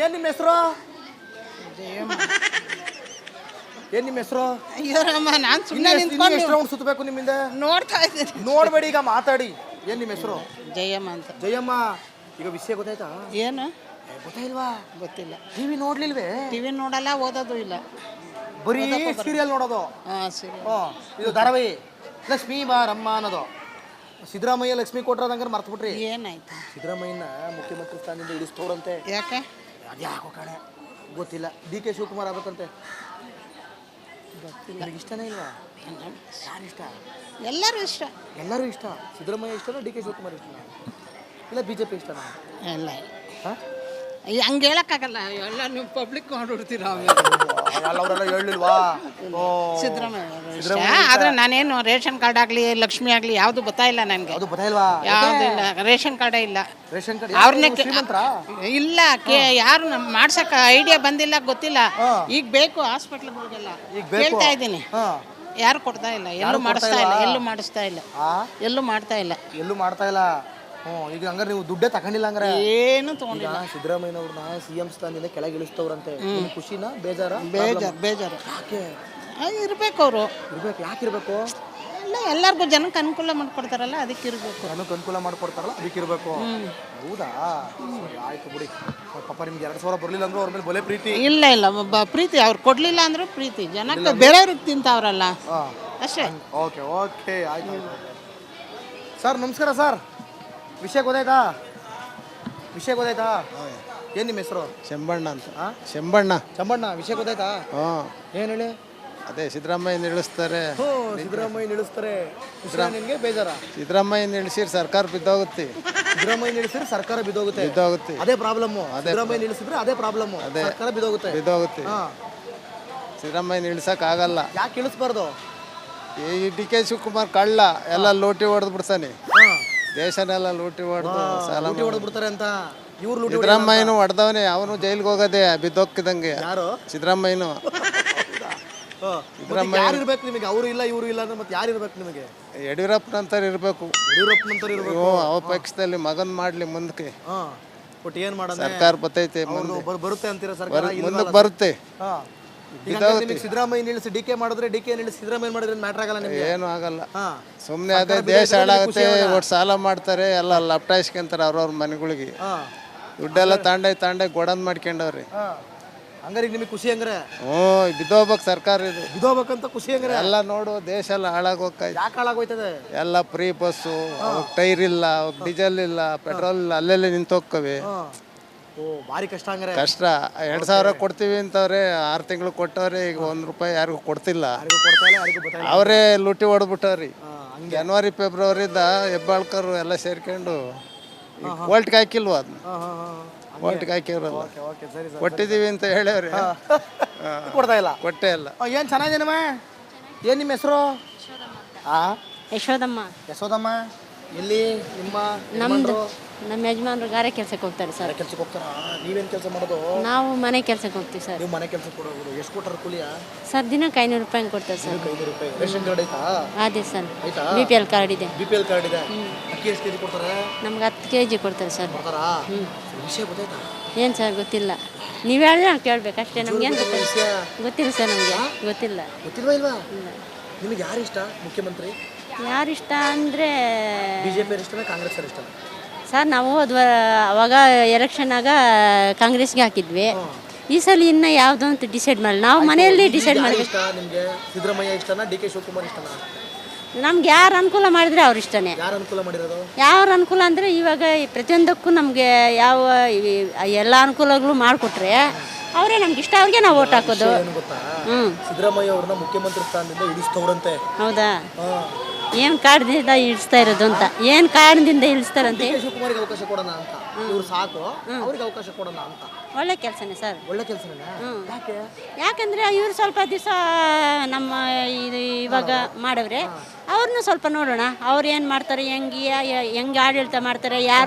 ಏನ್ ನಿಮ್ಮ ಹೆಸರು? ಏನ್ ನಿಮ್ಮ ಹೆಸರು? ಅಯ್ಯೋರಮ್ಮ ನಾನು ಸುಮ್ಮನೆ ಎಷ್ಟು ನಿಂತ್ಕೊಂಡು ರೌಂಡ್ ಸುತ್ತಬೇಕು ನಿಮ್ಮಿಂದ? ನೋಡ್ತಾ ಇದ್ದೀನಿ. ನೋಡ್ಬೇಡಿ, ಈಗ ಮಾತಾಡಿ. ಏನ್ ನಿಮ್ಮ ಹೆಸರು? ಜಯಮ್ಮ ಅಂತ. ಜಯಮ್ಮ, ಈಗ ವಿಷಯ ಗೊತ್ತಾಯ್ತಾ? ಏನು ಗೊತ್ತಾಯಿಲ್ವಾ? ಗೊತ್ತಿಲ್ಲ. ಟಿವಿ ನೋಡ್ಲಿಲ್ವೇ? ಟಿವಿ ನೋಡಲ್ಲ, ಓದೋದು ಇಲ್ಲ. ಬರೀ ಸೀರಿಯಲ್ ನೋಡೋದು. ಹಾಂ ಸರಿ. ಇದು ಧಾರಾವಾಹಿ ಲಕ್ಷ್ಮೀ ಬಾರಮ್ಮ ಅನ್ನೋದು. ಸಿದ್ದರಾಮಯ್ಯ ಲಕ್ಷ್ಮಿ ಕೊಟ್ಟರಂಗಾರೆ ಮರ್ತು ಬಿಟ್ರಿ. ಏನಾಯ್ತು? ಸಿದ್ದರಾಮಯ್ಯನ ಮುಖ್ಯಮಂತ್ರಿ ಸ್ಥಾನದಿಂದ ಇಳಿಸ್ತವ್ರಂತೆ. ಯಾಕೆ? ಅದ್ಯಾಕೋ ಕಣೆ ಗೊತ್ತಿಲ್ಲ. ಡಿ.ಕೆ. ಶಿವಕುಮಾರ್ ಆಗ್ಬೇಕಂತೆ. ಗೊತ್ತಿಲ್ಲ. ನಿಮಗೆ ಇಷ್ಟನೇ ಇಲ್ವಾ? ಯಾರು ಇಷ್ಟ? ಎಲ್ಲರೂ ಇಷ್ಟ. ಎಲ್ಲರೂ ಇಷ್ಟ. ಸಿದ್ದರಾಮಯ್ಯ ಇಷ್ಟನಾ, ಡಿ.ಕೆ. ಶಿವಕುಮಾರ್ ಇಷ್ಟನಾ, ಇಲ್ಲ BJP ಇಷ್ಟನಾ? ಎಲ್ಲ ಹಾಂ, ಹಂಗೆ ಹೇಳಕ್ಕಾಗಲ್ಲ. ಎಲ್ಲ ನೀವು ಪಬ್ಲಿಕ್ ಮಾಡಿಬಿಡ್ತೀರ. ಅವರೆಲ್ಲ ಹೇಳಿಲ್ವಾ? ಸಿದ್ದರಾಮಯ್ಯ ಇಷ್ಟ. ಆದರೆ ನಾನೇನು ರೇಷನ್ ಕಾರ್ಡ್ ಆಗಲಿ ಲಕ್ಷ್ಮಿ ಆಗಲಿ ಯಾವುದು ಗೊತ್ತಾಯಿಲ್ಲ ನನಗೆ. ಅದು ಗೊತ್ತಾಯಿಲ್ವಾ? ಯಾವುದು ಇಲ್ಲ, ರೇಷನ್ ಕಾರ್ಡೇ ಇಲ್ಲ. ರೇಷನ್ ಕಾರ್ಡ್ ಅವ್ರನ್ನೇ ಶ್ರೀಮಂತರ ಇಲ್ಲ. ಯಾರು ಮಾಡ್ಸಕ್ಕೆ ಐಡಿಯಾ ಬಂದಿಲ್ಲ, ಗೊತ್ತಿಲ್ಲ. ಈಗ ಬೇಕು ಹಾಸ್ಪಿಟ್ಲ್ಗಳಿಗೆಲ್ಲ ಕೇಳ್ತಾ ಇದ್ದೀನಿ. ಯಾರು ಕೊಡ್ತಾ ಇಲ್ಲ, ಎಲ್ಲೂ ಮಾಡಿಸ್ತಾ ಇಲ್ಲ, ಎಲ್ಲೂ ಮಾಡಿಸ್ತಾ ಇಲ್ಲ, ಎಲ್ಲೂ ಮಾಡ್ತಾ ಇಲ್ಲ, ಎಲ್ಲೂ ಮಾಡ್ತಾ ಇಲ್ಲ. ಈಗ ಹಂಗಾರೆ ನೀವು ದುಡ್ಡೇ ತಗೊಂಡಿಲ್ಲ ಹಂಗಾರೆ? ಏನು ತಗೊಂಡಿಲ್ಲ. ಸಿದ್ದರಾಮಯ್ಯನವ್ರನ್ನ CM ಸ್ಥಾನದಿಂದ ಕೆಳಗೆ ಇಳಿಸ್ತವ್ರಂತೆ. ಖುಷಿನಾ ಬೇಜಾರ? ಬೇಜಾರು. ಯಾಕೆ ಇರ್ಬೇಕು ಅವರು. ಇರ್ಬೇಕು. ಯಾಕೆ ಇರ್ಬೇಕು? ಎಲ್ಲ ಎಲ್ಲರಿಗೂ ಜನಕ್ಕೆ ಅನುಕೂಲ ಮಾಡ್ಕೊಡ್ತಾರಲ್ಲ, ಅದಕ್ಕೆ ಇರಬೇಕು. ಜನಕ್ಕೆ ಅನುಕೂಲ ಮಾಡ್ಕೊಡ್ತಾರಲ್ಲ, ಅದಕ್ಕೆ ಇರಬೇಕು. ಹೌದಾ? ಆಯ್ತು ಬಿಡಿ. ಪಾಪ ನಿಮ್ಗೆ 2,000 ಬರಲಿಲ್ಲ ಅಂದ್ರೆ ಅವ್ರ ಮೇಲೆ ಬಲೆ ಪ್ರೀತಿ? ಇಲ್ಲ ಪ್ರೀತಿ. ಅವ್ರು ಕೊಡ್ಲಿಲ್ಲ ಅಂದ್ರೂ ಪ್ರೀತಿ. ಜನಕ್ಕೆ ಬೇರೆಯವ್ರಿಗೆ ತಿಂತಾವ್ರಲ್ಲ ಅಷ್ಟೇ. ಓಕೆ ಆಯ್ತು. ಸರ್ ನಮಸ್ಕಾರ. ಸರ್ ವಿಷಯ ಗೊತ್ತಾಯ್ತಾ? ಏನು ನಿಮ್ಮ ಹೆಸರು? ಶಂಬಣ್ಣ ಅಂತ. ಶಂಬಣ್ಣ. ವಿಷಯ ಗೊತ್ತಾಯ್ತಾ? ಏನು ಹೇಳಿ. ಅದೇ ಸಿದ್ದರಾಮಯ್ಯ ಇಳಿಸ್ತಾರೆ. ಸಿದ್ದರಾಮಯ್ಯ ಇಳಿಸ್ತಾರೆ. ನಿಮಗೆ ಬೇಜಾರ? ಸಿದ್ದರಾಮಯ್ಯ ಇಳಿಸಿದ್ರೆ ಸರ್ಕಾರ ಬಿದ್ದೋಗುತ್ತೆ. ಸಿದ್ದರಾಮಯ್ಯ ಇಳಿಸಿದ್ರೆ ಸರ್ಕಾರ ಬಿದ್ದೋಗುತ್ತೆ. ಅದೇ ಪ್ರಾಬ್ಲಮ್. ಸಿದ್ದರಾಮಯ್ಯ ಇಳಿಸಿದ್ರೆ ಅದೇ ಪ್ರಾಬ್ಲಮ್. ಸರ್ಕಾರ ಬಿದ್ದೋಗುತ್ತೆ. ಸಿದ್ದರಾಮಯ್ಯ ಇಳಿಸಕ್ ಆಗಲ್ಲ. ಯಾಕೆ ಇಳಿಸ್ಬಾರ್ದು? ಈ ಡಿ.ಕೆ. ಶಿವಕುಮಾರ್ ಕಳ್ಳ ಎಲ್ಲ ಲೂಟಿ ಹೊಡೆದು ಬಿಡ್ತಾನೆ. ದೇಶನೆಲ್ಲ ಲೂಟಿ ಹೊಡೆದು ಸಾಲ ಬಿಡ್ತಾರೆ ಅಂತ ಇವ್ರು. ಸಿದ್ದರಾಮಯ್ಯನು ಹೊಡೆದವನೇ, ಅವನು ಜೈಲಿಗೆ ಹೋಗೋದೆ ಬಿದ್ದೋಗ್ತಿದಂಗೆ. ಯಾರು? ಸಿದ್ದರಾಮಯ್ಯನು. ಯಾರು ಇರ್ಬೇಕು ನಿಮಗೆ? ಅವರು ಇಲ್ಲ ಇವರು ಇಲ್ಲ ಅಂದ್ರೆ ಮತ್ತೆ ಯಾರು ಇರ್ಬೇಕು ನಿಮಗೆ? ಯಡಿಯೂರಪ್ಪನಂತರ ಇರಬೇಕು. ಅವ ಪಕ್ಷದಲ್ಲಿ ಮಗನ್ ಮಾಡ್ಲಿ ಮುಂದಕ್ಕೆ. ಬಟ್ ಏನ್ ಮಾಡೋಣ, ಸರ್ಕಾರ ಬರ್ತೈತೆ, ಬರುತ್ತೆ ಅಂತೀರಾ? ಸರ್ಕಾರ ಮುಂದಕ್ಕೆ ಬರುತ್ತೆ. ಸಿದ್ದರಾಮಯ್ಯ ನಿಲ್ಲಿಸಿ ಡಿ.ಕೆ. ಮಾಡಿದ್ರೆ, ಡಿ.ಕೆ. ನಿಲ್ಲಿಸಿ ಸಿದ್ದರಾಮಯ್ಯ ಮಾಡಿದ್ರೆ ಮ್ಯಾಟ್ರ್ ಆಗಲ್ಲ ನಿಮಗೆ? ಏನು ಆಗಲ್ಲ. ಸುಮ್ಮನೆ ಅದೇ ದೇಶ ಹಾಳಾಗುತ್ತೆ. ಒಟ್ಟು ಸಾಲ ಮಾಡ್ತಾರೆ, ಎಲ್ಲ ಲಪ್ಟಾಯಿಸ್ಕೊಂತಾರೆ ಅವ್ರವ್ರ ಮನೆಗಳಿಗೆ. ದುಡ್ಡೆಲ್ಲ ತಾಂಡೆ ಗೋಡನ್ ಮಾಡ್ಕೊಂಡವ್ರಿ. ಹಂಗಾರೆ ನಿಮಗೆ ಖುಷಿ ಹಂಗಾರೆ? ಬಿದ್ದೋಗ್ಬೇಕು ಸರ್ಕಾರ. ಇದು ಬಿದ್ದೋಗ್ಬೇಕಂತ ಖುಷಿ ಹಂಗಾರೆ? ಎಲ್ಲ ನೋಡು, ದೇಶ ಎಲ್ಲ ಹಾಳಾಗೋಗ್ತಾಯ್ತು. ಯಾಕೆ ಹಾಳಾಗೋಯ್ತದೆ? ಎಲ್ಲ ಫ್ರೀ ಬಸ್ಸು, ಟೈರ್ ಇಲ್ಲ, ಡೀಸೆಲ್ ಇಲ್ಲ, ಪೆಟ್ರೋಲ್ ಇಲ್ಲ, ಅಲ್ಲೆಲ್ಲ ನಿಂತೋಗ್ಕವೆ. ಭಾರಿ ಕಷ್ಟ ಹಂಗಾರೆ. ಕಷ್ಟ. 2,000 ಕೊಡ್ತೀವಿ ಅಂತವ್ರೆ, 6 ತಿಂಗಳು ಕೊಟ್ಟವ್ರೆ. ಈಗ ₹1 ಯಾರಿಗೂ ಕೊಡ್ತಿಲ್ಲ. ಅವರೇ ಲೂಟಿ ಹೊಡೆದ್ಬಿಟ್ಟವ್ರಿ. ಜನವರಿ ಫೆಬ್ರವರಿದ ಹೆಬ್ಬಾಳ್ಕರು ಎಲ್ಲ ಸೇರ್ಕೊಂಡು ಓಲ್ಟ್ಗೆ ಹಾಕಿಲ್ವ? ಅದನ್ನ ಓಲ್ಟ್ಗೆ ಹಾಕಿರಲ್ಲ. ಕೊಟ್ಟಿದ್ದೀವಿ ಅಂತ ಹೇಳವ್ರಿ, ಕೊಡ್ತಾ ಇಲ್ಲ. ಕೊಟ್ಟೇ ಇಲ್ಲ. ಏನು ಚೆನ್ನಾಗಿದ್ದೀನಮ್ಮ. ಏನು ನಿಮ್ಮ ಹೆಸರು? ಯಶೋದಮ್ಮ. ಎಲ್ಲಿ ನಿಮ್ಮ ನಮ್ಮ ಯಜಮಾನ್ರು ಗಾರೆ ಕೆಲಸಕ್ಕೆ ಹೋಗ್ತಾರೆ ಸರ್. ಕೆಲಸಕ್ಕೆ ಹೋಗ್ತಾರಾ? ನೀವೇನು ಕೆಲಸ ಮಾಡೋದು? ನಾವು ಮನೆ ಕೆಲಸಕ್ಕೆ ಹೋಗ್ತೀವಿ ಸರ್. ನೀವು ಮನೆ ಕೆಲಸಕ್ಕೆ ಕೊಡೋದು ಎಷ್ಟು ಕೊಟ್ಟಾರ ಕೂಲಿಯ? ಸರ್ ದಿನಕ್ಕೆ ₹500 ಕೊಡ್ತಾರೆ ಸರ್. ₹500. ರೇಷನ್ ಕಾರ್ಡ್ ಐತಾ? ಅದೇ ಸರ್. ಆಯ್ತಾ? BPL ಕಾರ್ಡ್ ಇದೆ. BPL ಕಾರ್ಡ್ ಇದೆ. ಅಕ್ಕಿ ಎಷ್ಟು ಕೆಜಿ ಕೊಡ್ತಾರೆ? ನಮ್ಗೆ 10 kg ಕೊಡ್ತಾರೆ ಸರ್. ಕೊಡ್ತಾರಾ? ವಿಷಯ ಗೊತ್ತಾಯ್ತಾ? ಏನು ಸರ್ ಗೊತ್ತಿಲ್ಲ. ನೀವು ಹೇಳಿ ನಾವು ಕೇಳ್ಬೇಕು ಅಷ್ಟೇ. ನಮ್ಗೇನು ಗೊತ್ತಿಲ್ಲ ಸರ್. ನಮಗೆ ಗೊತ್ತಿಲ್ವಾ? ಇಲ್ವಾ? ನಿಮಗೆ ಯಾರು ಇಷ್ಟ ಮುಖ್ಯಮಂತ್ರಿ? ಯಾರಿಷ್ಟ ಅಂದರೆ BJP ಇಷ್ಟನಾ, ಕಾಂಗ್ರೆಸ್ ಇಷ್ಟನಾ? ಸರ್ ನಾವು ಅವಾಗ ಎಲೆಕ್ಷನ್ನಾಗ ಕಾಂಗ್ರೆಸ್ಗೆ ಹಾಕಿದ್ವಿ. ಈ ಸಲ ಇನ್ನು ಯಾವುದು ಅಂತ ಡಿಸೈಡ್ ಮಾಡಲ್ಲ. ನಾವು ಮನೆಯಲ್ಲಿ ಡಿಸೈಡ್ ಮಾಡಬೇಕು. ನಿಮಗೆ ಸಿದ್ದರಾಮಯ್ಯ ಇಷ್ಟನಾ, ಡಿ.ಕೆ. ಶಿವಕುಮಾರ್ ಇಷ್ಟನಾ? ನಮ್ಗೆ ಯಾರು ಅನುಕೂಲ ಮಾಡಿದ್ರೆ ಅವ್ರು ಇಷ್ಟನೇ. ಯಾರು ಅನುಕೂಲ ಮಾಡಿರೋದು? ಯಾರು ಅನುಕೂಲ ಅಂದರೆ ಇವಾಗ ಪ್ರತಿಯೊಂದಕ್ಕೂ ನಮಗೆ ಯಾವ ಎಲ್ಲ ಅನುಕೂಲಗಳು ಮಾಡಿಕೊಟ್ರೆ ಅವರೇ ನಮ್ಗೆ ಇಷ್ಟ, ಅವ್ರಿಗೆ ನಾವು ಓಟ್ ಹಾಕೋದು. ಸಿದ್ದರಾಮಯ್ಯ ಅವ್ರನ್ನ ಮುಖ್ಯಮಂತ್ರಿ ಸ್ಥಾನದಿಂದ ಇಳಿಸ್ತವ್ರಂತೆ. ಹೌದಾ? ಏನು ಕಾರಣದಿಂದ ಇಳಿಸ್ತಾ ಇರೋದು ಅಂತ? ಏನು ಕಾರಣದಿಂದ ಇಳಿಸ್ತಾರಂತೆ? ಶಿವಕುಮಾರ್ಗೆ ಅವಕಾಶ ಕೊಡೋಣ ಅಂತ. ಇವ್ರು ಸಾಕು, ಅವ್ರಿಗೆ ಅವಕಾಶ ಕೊಡೋಣ ಅಂತ. ಒಳ್ಳೆ ಕೆಲಸನೇ ಸರ್. ಒಳ್ಳೆ ಕೆಲಸನೇ. ಯಾಕಂದ್ರೆ ಇವ್ರು ಸ್ವಲ್ಪ ದಿವಸ ನಮ್ಮ ಇವಾಗ ಮಾಡವ್ರೆ, ಅವ್ರನ್ನ ಸ್ವಲ್ಪ ನೋಡೋಣ. ಅವ್ರು ಏನು ಮಾಡ್ತಾರೆ, ಹೆಂಗೆ ಆಡಳಿತ ಮಾಡ್ತಾರೆ,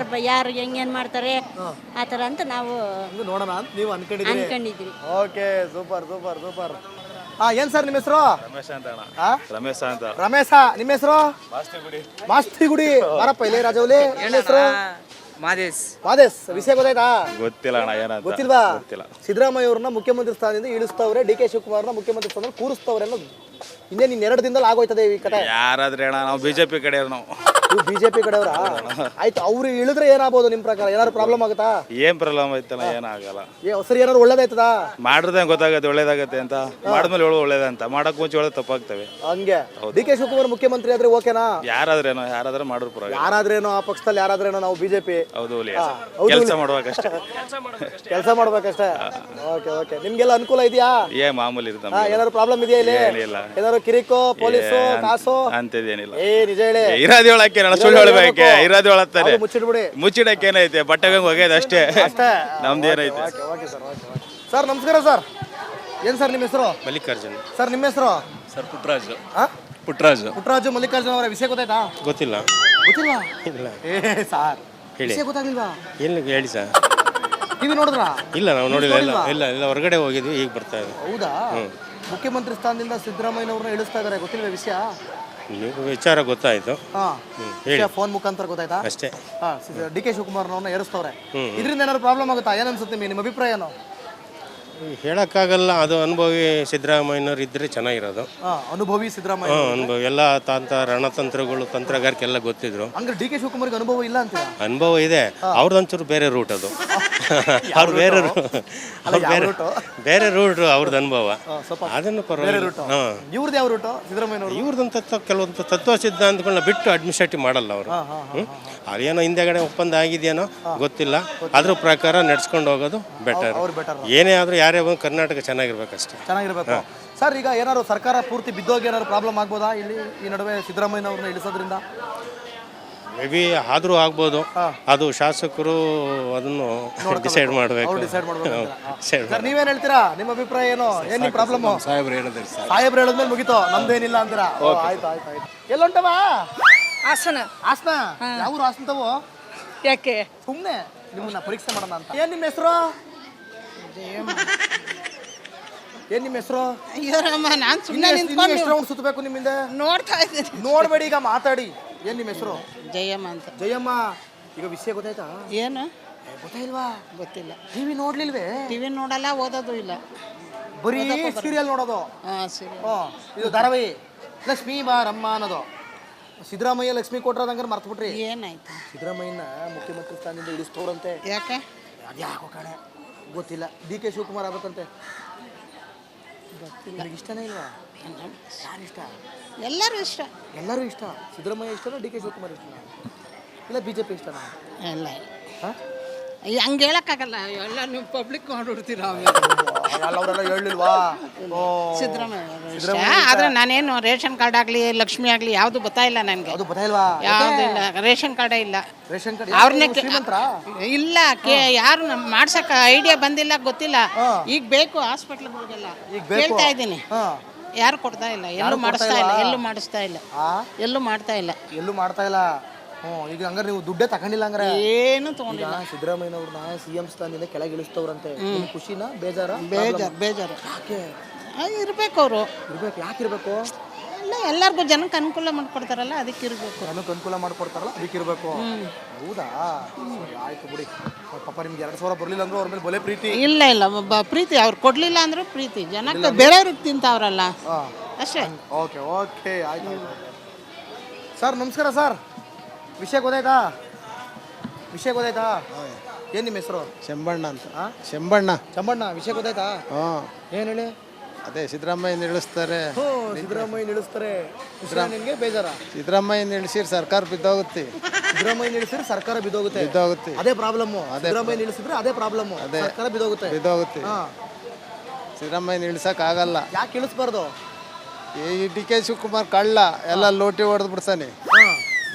ಯಾರು ಹೆಂಗೇನು ಮಾಡ್ತಾರೆ ಆ ಥರ ಅಂತ ನಾವು ನೋಡೋಣ ಅಂತ ನೀವು ಅನ್ಕೊಂಡಿದ್ರಿ. Okay, super. ಏನ್ ಸರ್ ನಿಮ್ಮ ಹೆಸರು? ರಮೇಶ. ನಿಮ್ಮ ಹೆಸರು? ಮಾಸ್ತಿಗುಡಿ. ಬರಪ್ಪ ಇಲ್ಲಿ ರಾಜವಲಿ. ನಿಮ್ಮ ಹೆಸರು? ಮಾದೇಶ್ ವಿಷಯ ಗೊತ್ತಾಯ್ತಾ? ಗೊತ್ತಿಲ್ಲ ಅಣ್ಣ ಏನಂತ ಗೊತ್ತಿಲ್ವಾ? ಗೊತ್ತಿಲ್ಲ. ಸಿದ್ದರಾಮಯ್ಯ ಅವ್ರನ್ನ ಮುಖ್ಯಮಂತ್ರಿ ಸ್ಥಾನದಿಂದ ಇಳಿಸ್ತವ್ರೆ, ಡಿ ಕೆ ಶಿವಕುಮಾರ್ನ ಮುಖ್ಯಮಂತ್ರಿ ಸ್ಥಾನದಲ್ಲಿ ಕೂರಿಸ್ತವ್ರೆ ಅನ್ನೋದು ಇನ್ನೇನು 2 ದಿನದಲ್ಲಿ ಆಗೋಯ್ತದೆ ಈ ಕತೆ. ಯಾರಾದ್ರೆ ಅಣ್ಣ ನಾವು ಬಿಜೆಪಿ ಕಡೆ ನಾವು ನೀವು ಬಿಜೆಪಿ ಕಡೆಯವರ? ಆಯ್ತು, ಅವ್ರು ಇಳಿದ್ರೆ ಏನಾಗ್ಬೋದು ನಿಮ್ಮ ಪ್ರಕಾರ? ಏನಾದ್ರು ಪ್ರಾಬ್ಲಮ್ ಆಗುತ್ತಾ? ಏನ್ ಪ್ರಾಬ್ಲಮ್ ಐತಲ್ಲ, ಏನಾಗಲ್ಲ. ಸರಿ, ಏನಾದ್ರು ಒಳ್ಳೇದಾಯ್ತದ? ಮಾಡಿದ್ರೆ ಗೊತ್ತಾಗತ್ತೆ ಒಳ್ಳೇದಾಗತ್ತೆ ಅಂತ, ಮಾಡಿದ್ಮೇಲೆ ಹೇಳೋ ಒಳ್ಳೇದಂತ, ಮಾಡಕ್ ಮುಂಚೆ ಹೇಳೋದು ತಪ್ಪಾಗ್ತವೆ. ಹಂಗೆ ಡಿ ಕೆ ಶಿವಕುಮಾರ್ ಮುಖ್ಯಮಂತ್ರಿ ಆದ್ರೆ ಓಕೆನಾ? ಯಾರಾದ್ರೆ ಮಾಡಿದ್ರು ಪರವಾಗಿಲ್ಲ. ಯಾರಾದ್ರೇನೋ, ಆ ಪಕ್ಷದಲ್ಲಿ ಯಾರಾದ್ರೇನೋ, ನಾವು ಬಿಜೆಪಿ ಹೌದು, ಕೆಲಸ ಮಾಡ್ಬೇಕಷ್ಟೇ. ಕೆಲಸ ಮಾಡ್ಬೇಕಷ್ಟೇ. ಓಕೆ ಓಕೆ, ನಿಮ್ಗೆಲ್ಲ ಅನುಕೂಲ ಇದೆಯಾ? ಮಾಮೂಲಿ ಇರುತ್ತೆ. ಏನಾದ್ರು ಪ್ರಾಬ್ಲಮ್ ಇದೆಯಾ ಇಲ್ಲಿ? ಏನಿಲ್ಲ. ಏನಾದ್ರು ಕಿರಿಕೋ, ಪೊಲೀಸು, ಕಾಸು ಅಂತದೇನಿಲ್ಲ. ನಿಜ ಹೇಳಿ. ಇರೋದು ಹೇಳಕ್ಕೆ ಸುಳ್ಳು ಹೇಳ್ಬೇಕೆ? ಇರೋದು ಹೇಳತ್ತಾರೆ, ಮುಚ್ಚಿಡ್ಬಿಡಿ. ಮುಚ್ಚಿಡಕ್ಕೆ ಏನೈತೆ, ಬಟ್ಟೆಗೆ ಒಗೆಯೋದು ಅಷ್ಟೇ. ನಮ್ದು ಏನೈತೆ. Okay sir, okay okay sir. ನಮಸ್ಕಾರ ಸರ್. ಏನು ಸರ್ ನಿಮ್ಮ ಹೆಸರು? ಮಲ್ಲಿಕಾರ್ಜುನ್ ಸರ್ ನಿಮ್ಮ ಹೆಸರು? ಸರ್ ಪುಟ್ಟರಾಜು. ಪುಟ್ಟರಾಜು. ಪುಟ್ಟರಾಜು ಮಲ್ಲಿಕಾರ್ಜುನ್ ಅವರ ವಿಷಯ ಗೊತ್ತಾಯ್ತಾ? ಗೊತ್ತಿಲ್ಲ. ಗೊತ್ತಿಲ್ವಾ? ಇಲ್ಲ ಸರ್ ಹೇಳಿ. ವಿಷಯ ಗೊತ್ತಾಗ್ಲಿಲ್ವಾ? ಎಲ್ಲಿ ಹೇಳಿ ಸರ್. ಟಿವಿ ನೋಡಿದ್ರಾ? ಇಲ್ಲ ನಾವು ನೋಡಿಲ್ಲ. ಇಲ್ಲ ಹೊರಗಡೆ ಹೋಗಿದ್ವಿ, ಈಗ ಬರ್ತಾ ಇದೆ. ಹೌದಾ? ಮುಖ್ಯಮಂತ್ರಿ ಸ್ಥಾನದಿಂದ ಸಿದ್ದರಾಮಯ್ಯನವ್ರನ್ನ ಇಳಿಸ್ತಾ ಇದಾರೆ, ಗೊತ್ತಿಲ್ವೇ ವಿಷಯ? ನೀವು ವಿಚಾರ ಗೊತ್ತಾಯ್ತು. ಹೇಳಿ. ಫೋನ್ ಮುಖಾಂತರ ಗೊತ್ತಾಯ್ತಾ? ಅಷ್ಟೇ. ಡಿ ಕೆ ಶಿವಕುಮಾರ್ನವ್ರನ್ನ ಏರಿಸ್ತವ್ರೆ. ಇದರಿಂದ ಏನಾದ್ರು ಪ್ರಾಬ್ಲಮ್ ಆಗುತ್ತಾ? ಏನ್ ಅನ್ಸುತ್ತೆ ನಿಮ್ಮ ಅಭಿಪ್ರಾಯ ಏನು? ಹೇಳಕ್ಕಾಗಲ್ಲ, ಅದು ಅನುಭವಿ ಸಿದ್ದರಾಮಯ್ಯನವ್ರು ಇದ್ರೆ ಚೆನ್ನಾಗಿರೋದು. ಅನುಭವಿ ಸಿದ್ದರಾಮಯ್ಯ ಅನುಭವ ಎಲ್ಲ ರಣತಂತ್ರಗಳು, ತಂತ್ರಗಾರಿಕೆ ಎಲ್ಲ ಗೊತ್ತಿದ್ರು. ಅಂದ್ರೆ ಡಿ ಕೆ ಶಿವಕುಮಾರ್ಗೆ ಅನುಭವ ಇಲ್ಲ ಅಂತ? ಅನುಭವ ಇದೆ, ಅವ್ರದಂಚೂರು ಬೇರೆ ರೂಟ್ ಅದು. ಅವ್ರು ಬೇರೆ ಬೇರೆ ರೂಟ್ ಅವ್ರದ್ದು ಅನುಭವ. ಅದನ್ನು ಇವ್ರದ್ದು ಯಾವ ರೂಟು? ಸಿದ್ದರಾಮಯ್ಯ ಇವ್ರದಂತ ಕೆಲವೊಂದು ತತ್ವ ಸಿದ್ಧಾಂತಗಳನ್ನ ಬಿಟ್ಟು ಅಡ್ಮಿನಿಸ್ಟ್ರೇಟಿವ್ ಮಾಡಲ್ಲ ಅವರು. ಅದೇನೋ ಹಿಂದೆಗಡೆ ಒಪ್ಪಂದ ಆಗಿದೆಯೇನೋ ಗೊತ್ತಿಲ್ಲ, ಅದ್ರ ಪ್ರಕಾರ ನಡ್ಸ್ಕೊಂಡು ಹೋಗೋದು ಬೆಟರ್. ಏನೇ ಆದ್ರೂ ಯಾರೇ ಬಂದು ಕರ್ನಾಟಕ ಚೆನ್ನಾಗಿರ್ಬೇಕಷ್ಟೇ. ಚೆನ್ನಾಗಿರ್ಬೇಕು ಸರ್. ಈಗ ಏನಾದ್ರು ಸರ್ಕಾರ ಪೂರ್ತಿ ಬಿದ್ದೋಗಿ ಏನಾದ್ರು ಪ್ರಾಬ್ಲಮ್ ಆಗ್ಬೋದಾ ಇಲ್ಲಿ ಈ ನಡುವೆ ಸಿದ್ದರಾಮಯ್ಯ ಅವ್ರನ್ನ ಇಳಿಸೋದ್ರಿಂದ? ಮೇ ಬಿ ಆದ್ರೂ ಆಗ್ಬೋದು. ಅದು ಶಾಸಕರು ಅದನ್ನು ಡಿಸೈಡ್ ಮಾಡಬೇಕು. ಸರ್ ನೀವೇನ್ ಹೇಳ್ತೀರಾ? ನಿಮ್ಮ ಅಭಿಪ್ರಾಯ ಏನು? ಏನ್ ನಿಮ್ ಪ್ರಾಬ್ಲಮ್? ಸಾಹೇಬ್ರು ಹೇಳಿದ್ಮೇಲೆ ಮುಗಿತು, ನಮ್ದೇನಿಲ್ಲ ಅಂತೀರಾ? ಆಯ್ತು ಆಯ್ತು ಆಯ್ತು. ಎಲ್ಲೊಂಟವ? ಹಾಸನ. ಹಾಸನ? ಯಾವ ಹಾಸನ ತಾವು? ಯಾಕೆ? ಸುಮ್ಮನೆ ನಿಮ್ಮನ್ನ ಪರೀಕ್ಷೆ ಮಾಡೋಣ ಅಂತ. ಏನ್ ನಿಮ್ಮ ಹೆಸರು? ಏನ್ ನಿಮ್ಮ ಹೆಸರು? ಅಯ್ಯೋರಮ್ಮ, ನಾನು ಸುಮ್ಮನೆ ನಿಂತ್ಕೊಂಡು ಎಷ್ಟು ರೌಂಡ್ ಸುತ್ತಬೇಕು ನಿಮ್ಮಿಂದ? ನೋಡ್ತಾ ಇದ್ದೀನಿ. ನೋಡ್ಬೇಡಿ, ಈಗ ಮಾತಾಡಿ. ಏನ್ ನಿಮ್ಮ ಹೆಸರು? ಜಯಮ್ಮ ಅಂತ. ಜಯಮ್ಮ, ಈಗ ವಿಷಯ ಗೊತ್ತಾಯ್ತಾ? ಏನು ಗೊತ್ತಾಯಿಲ್ವಾ? ಗೊತ್ತಿಲ್ಲ. ಟಿವಿ ನೋಡ್ಲಿಲ್ವೇ? ಟಿವಿ ನೋಡಲ್ಲ, ಓದೋದು ಇಲ್ಲ, ಬರೀ ಸೀರಿಯಲ್ ನೋಡೋದು. ಸರಿ. ಇದು ಧಾರಾವಾಹಿ ಲಕ್ಷ್ಮೀ ಬಾರಮ್ಮ ಅನ್ನೋದು. ಸಿದ್ದರಾಮಯ್ಯ ಲಕ್ಷ್ಮಿ ಕೊಟ್ರದಂಗಾರೆ ಮರ್ತು ಬಿಟ್ರಿ. ಏನಾಯ್ತು? ಸಿದ್ದರಾಮಯ್ಯನ ಮುಖ್ಯಮಂತ್ರಿ ಸ್ಥಾನದಿಂದ ಇಳಿಸ್ತವ್ರಂತೆ. ಯಾಕೆ? ಅದ್ಯಾಕೋ ಕಣೆ ಗೊತ್ತಿಲ್ಲ. ಡಿ ಕೆ ಶಿವಕುಮಾರ್ ಆಗ್ಬೇಕಂತೆ. ನಿಮಗೆ ಇಷ್ಟನೇ ಇಲ್ವಾ? ಯಾರು ಇಷ್ಟ? ಎಲ್ಲರೂ ಇಷ್ಟ. ಎಲ್ಲರೂ ಇಷ್ಟ. ಸಿದ್ದರಾಮಯ್ಯ ಇಷ್ಟನಾ, ಡಿ ಕೆ ಶಿವಕುಮಾರ್ ಇಷ್ಟನಾ, ಇಲ್ಲ ಬಿಜೆಪಿ ಇಷ್ಟನಾ? ಇಲ್ಲ ಹಂಗೆ ಹೇಳಕ್ಕಾಗಲ್ಲ, ಎಲ್ಲ ನೀವು ಪಬ್ಲಿಕ್ ಮಾಡಿಬಿಡ್ತೀರ. ಅವರೆಲ್ಲ ಹೇಳಿಲ್ವಾ ಸಿದ್ದರಾಮಯ್ಯ? ಆದ್ರೆ ನಾನೇನು ರೇಷನ್ ಕಾರ್ಡ್ ಆಗಲಿ ಲಕ್ಷ್ಮಿ ಆಗಲಿ ಯಾವುದು ಗೊತ್ತಾಯಿಲ್ಲ ನನಗೆ. ಅದು ಗೊತ್ತಾಯಿಲ್ವಾ? ಯಾವುದು ಇಲ್ಲ, ರೇಷನ್ ಕಾರ್ಡೇ ಇಲ್ಲ. ರೇಷನ್ ಕಾರ್ಡ್ ಅವ್ರನ್ನೇ ಇಲ್ಲ, ಯಾರು ಮಾಡ್ಸಕ್ಕ ಐಡಿಯಾ ಬಂದಿಲ್ಲ, ಗೊತ್ತಿಲ್ಲ. ಈಗ ಬೇಕು ಹಾಸ್ಪಿಟ್ಲ್ಗಳಿಗೆಲ್ಲ ಕೇಳ್ತಾ ಇದ್ದೀನಿ, ಯಾರು ಕೊಡ್ತಾ ಇಲ್ಲ, ಎಲ್ಲೂ ಮಾಡಿಸ್ತಾ ಇಲ್ಲ, ಎಲ್ಲೂ ಮಾಡಿಸ್ತಾ ಇಲ್ಲ, ಎಲ್ಲೂ ಮಾಡ್ತಾ ಇಲ್ಲ, ಎಲ್ಲೂ ಮಾಡ್ತಾ ಇಲ್ಲ. ಈಗ ಹಂಗಾರೆ ನೀವು ದುಡ್ಡೇ ತಗೊಂಡಿಲ್ಲ ಹಂಗಾರೆ? ಏನು ತಗೊಂಡಿಲ್ಲ. ಸಿದ್ದರಾಮಯ್ಯನವ್ರನ್ನ ಸಿಎಂ ಸ್ಥಾನದಿಂದ ಕೆಳಗೆ ಇಳಿಸ್ತವ್ರಂತೆ. ಖುಷಿನಾ ಬೇಜಾರ? ಬೇಜಾರು. ಯಾಕೆ ಇರ್ಬೇಕು, ಅವರು ಇರ್ಬೇಕು. ಯಾಕೆ ಇರ್ಬೇಕು? ಇಲ್ಲ, ಎಲ್ಲರಿಗೂ ಜನಕ್ಕೆ ಅನುಕೂಲ ಮಾಡ್ಕೊಡ್ತಾರಲ್ಲ, ಅದಕ್ಕೆ ಇರಬೇಕು. ಜನಕ್ಕೆ ಅನುಕೂಲ ಮಾಡ್ಕೊಡ್ತಾರಲ್ಲ, ಅದಕ್ಕೆ ಇರಬೇಕು. ಹೌದಾ? ಆಯ್ತು ಬಿಡಿ. ಪಾಪ ನಿಮ್ಗೆ 2,000 ಬರಲಿಲ್ಲ ಅಂದ್ರೆ ಅವ್ರ ಮೇಲೆ ಬಲೆ ಪ್ರೀತಿ? ಇಲ್ಲ ಪ್ರೀತಿ, ಅವ್ರು ಕೊಡ್ಲಿಲ್ಲ ಅಂದ್ರೂ ಪ್ರೀತಿ. ಜನಕ್ಕೆ ಬೇರೆಯವ್ರಿಗೆ ತಿಂತಾವ್ರಲ್ಲ ಅಷ್ಟೇ. ಓಕೆ ಓಕೆ, ಆಯ್ತು. ಸರ್ ನಮಸ್ಕಾರ ಸರ್. ವಿಷಯ ಗೊತ್ತಾಯ್ತಾ? ಏನು ನಿಮ್ಮ ಹೆಸರು? ಶಂಬಣ್ಣ ಅಂತ. ಶಂಬಣ್ಣ. ವಿಷಯ ಗೊತ್ತಾಯ್ತಾ? ಏನು ಹೇಳಿ. ಅದೇ ಸಿದ್ದರಾಮಯ್ಯ ಇಳಿಸ್ತಾರೆ. ಸಿದ್ದರಾಮಯ್ಯ ಇಳಿಸ್ತಾರೆ. ನಿಮಗೆ ಬೇಜಾರ? ಸಿದ್ದರಾಮಯ್ಯ ಇಳಿಸಿದ್ರೆ ಸರ್ಕಾರ ಬಿದ್ದೋಗುತ್ತೆ. ಸಿದ್ದರಾಮಯ್ಯ ಇಳಿಸಿದ್ರೆ ಸರ್ಕಾರ ಬಿದ್ದೋಗುತ್ತೆ. ಅದೇ ಪ್ರಾಬ್ಲಮ್. ಸಿದ್ದರಾಮಯ್ಯ ಇಳಿಸಿದ್ರೆ ಅದೇ ಪ್ರಾಬ್ಲಮ್, ಸರ್ಕಾರ ಬಿದ್ದೋಗುತ್ತೆ. ಸಿದ್ದರಾಮಯ್ಯ ಇಳಿಸಕ್ ಆಗಲ್ಲ. ಯಾಕೆ ಇಳಿಸ್ಬಾರ್ದು? ಈ ಡಿ ಕೆ ಶಿವಕುಮಾರ್ ಕಳ್ಳ, ಎಲ್ಲ ಲೂಟಿ ಹೊಡೆದು ಬಿಡ್ತಾನೆ.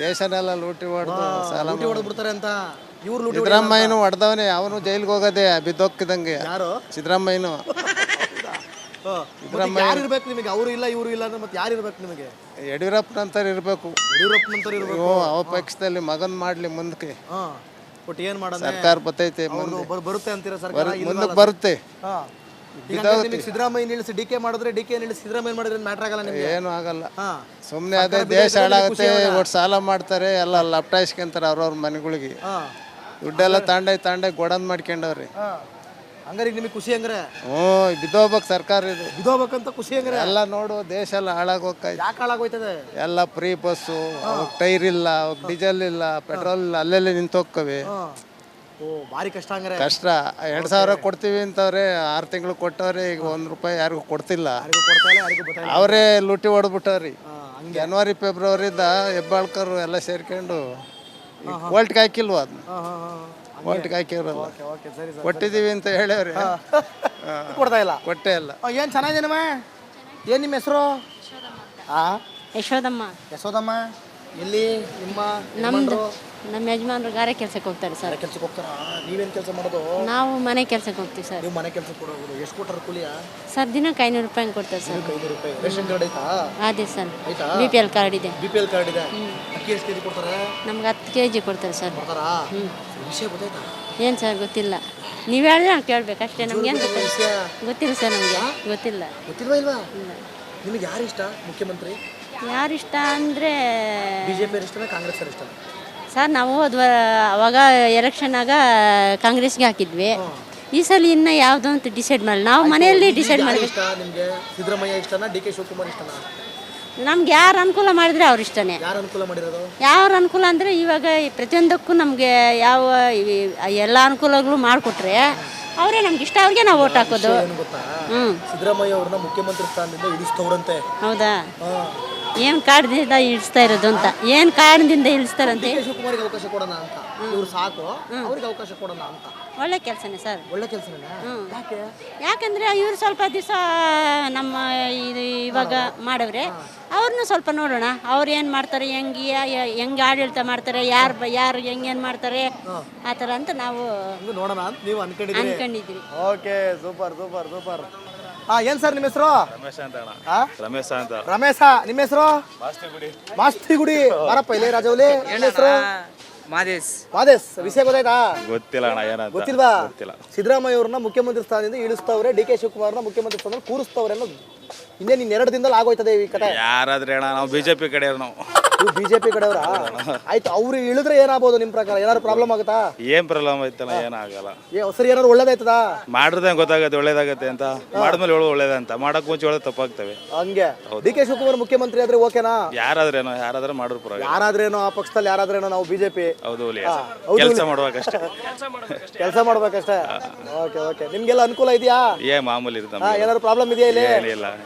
ದೇಶನೆಲ್ಲ ಲೂಟಿ ಹೊಡೆದು ಬಿಡ್ತಾರೆ ಅಂತ ಇವ್ರು. ಸಿದ್ದರಾಮಯ್ಯನು ಹೊಡೆದವನೇ, ಅವನು ಜೈಲ್ಗೆ ಹೋಗೋದೇ ಬಿದ್ದೋಗ್ತಿದಂಗೆ. ಯಾರು? ಸಿದ್ದರಾಮಯ್ಯನು. ಯಾರು ಇರ್ಬೇಕು ನಿಮಗೆ? ಅವರು ಇಲ್ಲ ಇವರು ಇಲ್ಲ ಅಂದ್ರೆ ಮತ್ತೆ ಯಾರು ಇರ್ಬೇಕು ನಿಮಗೆ? ಯಡಿಯೂರಪ್ಪನಂತರ ಇರಬೇಕು. ಅವ ಪಕ್ಷದಲ್ಲಿ ಮಗನ್ ಮಾಡ್ಲಿ ಮುಂದಕ್ಕೆ. ಬಟ್ ಏನ್ ಮಾಡೋದು? ಸರ್ಕಾರ ಬರ್ತೈತೆ, ಬರುತ್ತೆ ಅಂತೀರಾ? ಸರ್ಕಾರ ಮುಂದಕ್ಕೆ ಬರುತ್ತೆ. ಸಿದ್ದರಾಮಯ್ಯ ನಿಲ್ಲಿಸಿ ಡಿ ಕೆ ಮಾಡಿದ್ರೆ, ಡಿ ಕೆ ನಿಲ್ಲಿಸಿ ಸಿದ್ದರಾಮಯ್ಯ ಮಾಡಿದ್ರೆ ಮ್ಯಾಟ್ರ್ ಆಗಲ್ಲ ನಿಮಗೆ? ಏನು ಆಗಲ್ಲ. ಸುಮ್ಮನೆ ಅದೇ ದೇಶ ಹಾಳಾಗುತ್ತೆ. ಒಟ್ಟು ಸಾಲ ಮಾಡ್ತಾರೆ, ಎಲ್ಲ ಲಪ್ಟಾಯಿಸ್ಕೊಂತಾರೆ ಅವ್ರವ್ರ ಮನೆಗಳಿಗೆ. ದುಡ್ಡೆಲ್ಲ ತಾಂಡೆ ಗೋಡನ್ ಮಾಡ್ಕೊಂಡವ್ರಿ. ಹಂಗಾರೆ ಈಗ ನಿಮಗೆ ಖುಷಿ ಹಂಗಾರೆ? ಬಿದ್ದೋಗ್ಬೇಕು ಸರ್ಕಾರ ಇದು. ಬಿದ್ದೋಗ್ಬೇಕಂತ ಖುಷಿ ಹಂಗಾರೆ? ಎಲ್ಲ ನೋಡು ದೇಶ ಎಲ್ಲ ಹಾಳಾಗೋಗ್ತೈತೆ. ಯಾಕೆ ಹಾಳಾಗೋಯ್ತದೆ? ಎಲ್ಲ ಫ್ರೀ ಬಸ್ಸು, ಟೈರ್ ಇಲ್ಲ, ಡೀಸೆಲ್ ಇಲ್ಲ, ಪೆಟ್ರೋಲ್ ಇಲ್ಲ, ಅಲ್ಲೆಲ್ಲಿ ನಿಂತೋಗ್ತವೆ. ಓ ಭಾರಿ ಕಷ್ಟ ಹಂಗಾರೆ. ಕಷ್ಟ. 2,000 ಕೊಡ್ತೀವಿ ಅಂತವ್ರೆ, 6 ತಿಂಗಳು ಕೊಟ್ಟವ್ರೆ, ಈಗ 1 ರೂಪಾಯಿ ಯಾರಿಗೂ ಕೊಡ್ತಿಲ್ಲ. ಅವರೇ ಲೂಟಿ ಹೊಡೆದ್ಬಿಟ್ಟವ್ರಿ. ಜನವರಿ ಫೆಬ್ರವರಿದ ಹೆಬ್ಬಾಳ್ಕರು ಎಲ್ಲ ಸೇರ್ಕೊಂಡು ಓಲ್ಟ್ಗೆ ಹಾಕಿಲ್ವ ಅದನ್ನ, ಓಲ್ಟ್ಗೆ ಹಾಕಿರಲ್ಲ, ಕೊಟ್ಟಿದ್ದೀವಿ ಅಂತ ಹೇಳವ್ರಿ, ಕೊಡ್ತಾ ಇಲ್ಲ, ಕೊಟ್ಟೇ ಇಲ್ಲ. ಏನು ಚೆನ್ನಾಗಿದ್ದೀನಮ್ಮ? ಏನು ನಿಮ್ಮ ಹೆಸರು? ಯಶೋದಮ್ಮ. ಯಶೋದಮ್ಮ, ಎಲ್ಲಿ ನಿಮ್ಮ ನಮ್ದು ನಮ್ಮ ಯಜಮಾನ್ರು ಗಾರೆ ಕೆಲ್ಸಕ್ಕೆ ಹೋಗ್ತಾರೆ ಸರ್. ಕೆಲ್ಸಕ್ಕೆ ಹೋಗ್ತಾರಾ? ನೀವೇನು ಕೆಲಸ ಮಾಡೋದು? ನಾವು ಮನೆ ಕೆಲ್ಸಕ್ಕೆ ಹೋಗ್ತೀವಿ ಸರ್. ನೀವು ಮನೆ ಕೆಲಸ ಕೊಡೋದು ಎಷ್ಟು ಕೊಟ್ಟಾರ ಕೂಲಿಯ? ಸರ್ ದಿನಕ್ಕೆ 500 ರೂಪಾಯಿ ಕೊಡ್ತಾರೆ ಸರ್. 500 ರೂಪಾಯಿ. ರೇಷನ್ ಕಾರ್ಡ್ ಐತಾ? ಅದೇ ಸರ್, ಆಯ್ತಾ? BPL ಕಾರ್ಡ್ ಇದೆ. BPL ಕಾರ್ಡ್ ಇದೆ. ಅಕ್ಕಿ ಎಷ್ಟು ಕೆಜಿ ಕೊಡ್ತಾರೆ? ನಮ್ಗೆ 10 kg ಕೊಡ್ತಾರೆ ಸರ್. ಕೊಡ್ತಾರಾ? ವಿಷಯ ಗೊತ್ತಾಯ್ತಾ? ಏನು ಸರ್ ಗೊತ್ತಿಲ್ಲ, ನೀವು ಹೇಳಿ ನಾವು ಕೇಳಬೇಕಷ್ಟೇ. ನಮ್ಗೇನು ಗೊತ್ತಿಲ್ಲ. ಗೊತ್ತಿಲ್ಲ ಸರ್, ನಮಗೆ ಗೊತ್ತಿಲ್ಲ. ಗೊತ್ತಿಲ್ವಾ? ಇಲ್ವಾ? ನಿಮಗೆ ಯಾರು ಇಷ್ಟ ಮುಖ್ಯಮಂತ್ರಿ? ಯಾರು ಇಷ್ಟ ಅಂದರೆ BJP ಇಷ್ಟನಾ ಕಾಂಗ್ರೆಸ್ ಇಷ್ಟನಾ? ಸರ್ ನಾವು ಅವಾಗ ಎಲೆಕ್ಷನ್ನಾಗ ಕಾಂಗ್ರೆಸ್ಗೆ ಹಾಕಿದ್ವಿ. ಈ ಸಲ ಇನ್ನು ಯಾವುದು ಅಂತ ಡಿಸೈಡ್ ಮಾಡಿ, ನಾವು ಮನೆಯಲ್ಲಿ ಡಿಸೈಡ್ ಮಾಡಿ. ಇಷ್ಟ ನಿಮಗೆ ಸಿದ್ದರಾಮಯ್ಯ ಇಷ್ಟನಾ DK ಶಿವಕುಮಾರ್ ಇಷ್ಟನಾ? ನಮ್ಗೆ ಯಾರು ಅನುಕೂಲ ಮಾಡಿದ್ರೆ ಅವ್ರು ಇಷ್ಟನೇ. ಯಾರು ಅನುಕೂಲ ಮಾಡಿರೋದು? ಯಾರು ಅನುಕೂಲ ಅಂದರೆ ಇವಾಗ ಪ್ರತಿಯೊಂದಕ್ಕೂ ನಮಗೆ ಯಾವ ಎಲ್ಲ ಅನುಕೂಲಗಳು ಮಾಡಿಕೊಟ್ರೆ ಅವರೇ ನಮ್ಗೆ ಇಷ್ಟ, ಅವ್ರಿಗೆ ನಾವು ಓಟ್ ಹಾಕೋದು. ಏನು ಗೊತ್ತಾ, ಸಿದ್ದರಾಮಯ್ಯ ಅವ್ರನ್ನ ಮುಖ್ಯಮಂತ್ರಿ ಸ್ಥಾನದಿಂದ ಇಳಿಸ್ತವ್ರಂತೆ. ಹೌದಾ? ಏನು ಕಾರಣದಿಂದ ಇಳಿಸ್ತಾ ಇರೋದು ಅಂತ, ಏನು ಕಾರಣದಿಂದ ಇಳಿಸ್ತಾರಂತೆ? DK ಶಿವಕುಮಾರ್ಗೆ ಅವಕಾಶ ಕೊಡೋಣ ಅಂತ, ಇವ್ರು ಸಾಕು, ಅವ್ರಿಗೆ ಅವಕಾಶ ಕೊಡೋಣ ಅಂತ. ಒಳ್ಳೆ ಕೆಲಸನೇ ಸರ್. ಒಳ್ಳೆ ಕೆಲಸನೇ. ಯಾಕೆ? ಯಾಕಂದರೆ ಇವರು ಸ್ವಲ್ಪ ದಿವಸ ನಮ್ಮ ಇದು ಇವಾಗ ಮಾಡವ್ರೆ, ಅವ್ರನ್ನೂ ಸ್ವಲ್ಪ ನೋಡೋಣ, ಅವ್ರು ಏನು ಮಾಡ್ತಾರೆ, ಹೆಂಗೆ ಆಡಳಿತ ಮಾಡ್ತಾರೆ, ಯಾರು ಹೆಂಗೇನು ಮಾಡ್ತಾರೆ ಆ ಥರ ಅಂತ ನಾವು ನೋಡೋಣ ಅಂತ ನೀವು ಅನ್ಕೊಂಡಿದ್ರಿ. Okay, super super super. ಏನು ಸರ್ ನಿಮ್ಮ ಹೆಸರು? ರಮೇಶ ಅಂತ ಅಣ್ಣ. ರಮೇಶ ಅಂತ. ರಮೇಶ, ನಿಮ್ಮ ಹೆಸರು? ಮಾಸ್ತಿಗುಡಿ. ಬಾರಪ್ಪ ಇಲ್ಲಿ ರಾಜವಲಿ. ನಿಮ್ಮ ಹೆಸರು? ಮಾದೇಶ್. ವಿಷಯ ಗೊತ್ತಾಯ್ತಾ? ಗೊತ್ತಿಲ್ಲ ಅಣ್ಣ, ಏನಂತ ಗೊತ್ತಿಲ್ವಾ? ಗೊತ್ತಿಲ್ಲ. ಸಿದ್ದರಾಮಯ್ಯ ಅವ್ರನ್ನ ಮುಖ್ಯಮಂತ್ರಿ ಸ್ಥಾನದಿಂದ ಇಳಿಸ್ತವ್ರೆ, DK ಶಿವಕುಮಾರ್ನ ಮುಖ್ಯಮಂತ್ರಿ ಸ್ಥಾನದಲ್ಲಿ ಕೂರಿಸ್ತವ್ರೆ ಅನ್ನೋದು ಇನ್ನೇನು 2 ದಿನದಲ್ಲಿ ಆಗೋಯ್ತದೆ ಈ ಕತೆ. ಯಾರಾದ್ರೆ ಅಣ್ಣ, ನಾವು BJP ಕಡೆಯವ್ರು. ನಾವು BJP ಕಡೆಯವರ? ಆಯ್ತು, ಅವ್ರು ಇಳಿದ್ರೆ ಏನಾಗ್ಬೋದು ನಿಮ್ಮ ಪ್ರಕಾರ? ಏನಾದ್ರು ಪ್ರಾಬ್ಲಮ್ ಆಗುತ್ತಾ? ಏನ್ ಪ್ರಾಬ್ಲಮ್ ಐತಲ್ಲ, ಏನಾಗಲ್ಲ. ಸರಿ, ಏನಾದ್ರು ಒಳ್ಳೇದಾಯ್ತದ? ಮಾಡಿದ್ರೆ ಗೊತ್ತಾಗತ್ತೆ ಒಳ್ಳೇದಾಗತ್ತೆ ಅಂತ, ಮಾಡಿದ್ಮೇಲೆ ಹೇಳೋದು ಒಳ್ಳೇದಂತ, ಮಾಡಕ್ ಮುಂಚೆ ಹೇಳೋದು ತಪ್ಪಾಗ್ತವೆ. ಹಂಗೆ DK ಶಿವಕುಮಾರ್ ಮುಖ್ಯಮಂತ್ರಿ ಆದ್ರೆ ಓಕೆನಾ? ಯಾರಾದ್ರೂ ಮಾಡ್ರು ಪರವಾಗಿಲ್ಲ. ಯಾರಾದ್ರೇನೋ, ಆ ಪಕ್ಷದಲ್ಲಿ ಯಾರಾದ್ರೇನೋ, ನಾವು BJP. ಹೌದು, ಕೆಲಸ ಮಾಡ್ಬೇಕಷ್ಟೇ. ಕೆಲಸ ಮಾಡ್ಬೇಕಷ್ಟೇ. Okay okay. ನಿಮ್ಗೆಲ್ಲ ಅನುಕೂಲ ಇದೆಯಾ? ಮಾಮೂಲಿ ಇರುತ್ತೆ. ಏನಾದ್ರು ಪ್ರಾಬ್ಲಮ್ ಇದೆಯಾ ಇಲ್ಲಿ?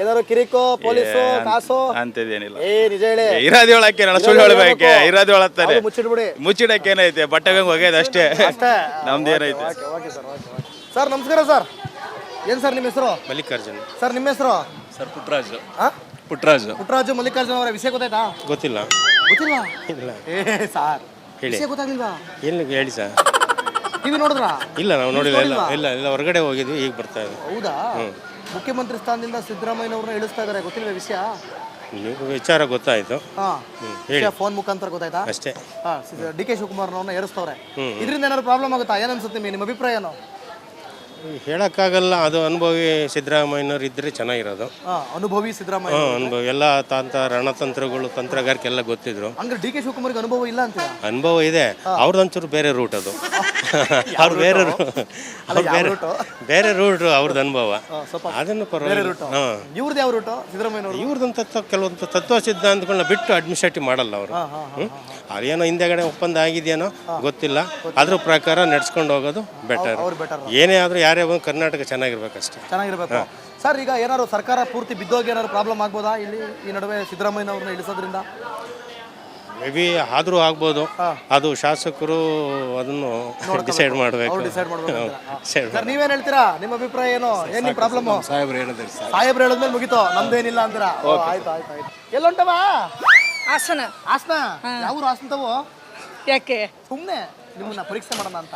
ಏನಾದ್ರು ಕಿರಿಕೋ, ಪೊಲೀಸು, ಕಾಸು ಅಂತದೇನಿಲ್ಲ. ನಿಜ ಹೇಳಿ. ಇರೋದು ಹೇಳಕ್ಕೆ ಸುಳ್ಳು ಹೇಳ್ಬೇಕೆ? ಇರೋದು ಹೇಳತ್ತಾರೆ, ಮುಚ್ಚಿಡ್ಬಿಡಿ. ಮುಚ್ಚಿಡಕ್ಕೆ ಏನೈತೆ, ಬಟ್ಟೆಗೆ ಹೋಗ್ಯದ ಅಷ್ಟೇ, ನಮ್ದು ಏನೈತೆ. ಸರ್ ನಮಸ್ಕಾರ ಸರ್. ಏನ್ ಸರ್ ನಿಮ್ಮ ಹೆಸರು? ಮಲ್ಲಿಕಾರ್ಜುನ್. ಸರ್ ನಿಮ್ಮ ಹೆಸರು? ಸರ್ ಪುಟ್ಟರಾಜು. ಪುಟ್ಟರಾಜು ಮಲ್ಲಿಕಾರ್ಜುನ್ ಅವರ ವಿಷಯ ಗೊತ್ತಾಯ್ತಾ? ಗೊತ್ತಿಲ್ಲ. ಗೊತ್ತಿಲ್ವಾ? ಇಲ್ಲ ಸರ್ ಹೇಳಿ. ವಿಷಯ ಗೊತ್ತಾಗ್ಲಿಲ್ವಾ? ಏನು ಹೇಳಿ ಸರ್. ಟಿವಿ ನೋಡಿದ್ರಾ? ಇಲ್ಲ, ನಾವು ನೋಡಿಲ್ಲ. ಇಲ್ಲ ಹೊರಗಡೆ ಹೋಗಿದ್ವಿ, ಈಗ ಬರ್ತಾ ಇದೆ. ಹೌದಾ? ಮುಖ್ಯಮಂತ್ರಿ ಸ್ಥಾನದಿಂದ ಸಿದ್ದರಾಮಯ್ಯನವ್ರನ್ನ ಇಳಿಸ್ತಾ ಇದಾರೆ, ಗೊತ್ತಿಲ್ವ ವಿಷಯ? ನೀವು ವಿಚಾರ ಗೊತ್ತಾಯ್ತು. ಫೋನ್ ಮುಖಾಂತರ ಗೊತ್ತಾಯ್ತಾ? ಅಷ್ಟೇ. DK ಶಿವಕುಮಾರ್ನವ್ರನ್ನ ಏರಿಸ್ತವ್ರೆ, ಇದರಿಂದ ಏನಾದ್ರು ಪ್ರಾಬ್ಲಮ್ ಆಗುತ್ತಾ? ಏನ್ ಅನ್ಸುತ್ತೆ ನಿಮ್ಮ ಅಭಿಪ್ರಾಯ ಏನು? ಹೇಳಕ್ಕಾಗಲ್ಲ, ಅದು ಅನುಭವಿ ಸಿದ್ದರಾಮಯ್ಯನವ್ರು ಇದ್ರೆ ಚೆನ್ನಾಗಿರೋದು. ಅನುಭವಿ ಸಿದ್ದರಾಮಯ್ಯ ಅನುಭವ ಎಲ್ಲ ರಣತಂತ್ರಗಳು, ತಂತ್ರಗಾರಿಕೆ ಎಲ್ಲ ಗೊತ್ತಿದ್ರು. ಅಂದ್ರೆ DK ಶಿವಕುಮಾರ್ಗೆ ಅನುಭವ ಇಲ್ಲ ಅಂತ? ಅನುಭವ ಇದೆ, ಅವ್ರದಂಚೂರು ಬೇರೆ ರೂಟ್ ಅದು. ಅವ್ರು ಬೇರೆ ರೂಟ್ ಅವ್ರದ್ದು ಅನುಭವ. ಅದನ್ನು ಇವ್ರದ್ದು ಯಾವ ರೂಟು? ಸಿದ್ದರಾಮಯ್ಯ ಇವ್ರದಂತ ಕೆಲವೊಂದು ತತ್ವ ಸಿದ್ಧಾಂತಗಳನ್ನ ಬಿಟ್ಟು ಅಡ್ಮಿನಿಸ್ಟ್ರೇಟಿವ್ ಮಾಡಲ್ಲ ಅವರು. ಅದೇನೋ ಹಿಂದೆಗಡೆ ಒಪ್ಪಂದ ಆಗಿದೆಯೇನೋ ಗೊತ್ತಿಲ್ಲ, ಅದ್ರ ಪ್ರಕಾರ ನಡ್ಸ್ಕೊಂಡು ಹೋಗೋದು ಬೆಟರ್. ಏನೇ ಆದ್ರೂ ಯಾರೇ ಬಂದು ಕರ್ನಾಟಕ ಚೆನ್ನಾಗಿರ್ಬೇಕಷ್ಟೇ. ಚೆನ್ನಾಗಿರ್ಬೇಕು ಸರ್. ಈಗ ಏನಾದ್ರು ಸರ್ಕಾರ ಪೂರ್ತಿ ಬಿದ್ದೋಗಿ ಏನಾದ್ರು ಪ್ರಾಬ್ಲಮ್ ಆಗ್ಬೋದಾ ಇಲ್ಲಿ ಈ ನಡುವೆ ಸಿದ್ದರಾಮಯ್ಯನವ್ರನ್ನ ಇಳಿಸೋದ್ರಿಂದ? ಮೇ ಬಿ ಆದ್ರೂ ಆಗ್ಬೋದು, ಅದು ಶಾಸಕರು ಅದನ್ನು ಡಿಸೈಡ್ ಮಾಡಬೇಕು. ಸರ್ ನೀವೇನ್ ಹೇಳ್ತೀರಾ? ನಿಮ್ಮ ಅಭಿಪ್ರಾಯ ಏನು? ಏನ್ ನಿಮ್ಮ ಪ್ರಾಬ್ಲಮ್? ಸಾಹೇಬ್ರು ಹೇಳಿದ್ಮೇಲೆ ಮುಗಿತು, ನಮ್ದೇನಿಲ್ಲ ಅಂತೀರಾ? ಆಯ್ತು ಆಯ್ತು ಆಯ್ತು. ಎಲ್ಲೊಂಟವ? ಹಾಸನ. ಹಾಸನ? ಯಾವ ಹಾಸನ ತಾವು? ಯಾಕೆ? ಸುಮ್ಮನೆ ನಿಮ್ಮನ್ನ ಪರೀಕ್ಷೆ ಮಾಡೋಣ ಅಂತ.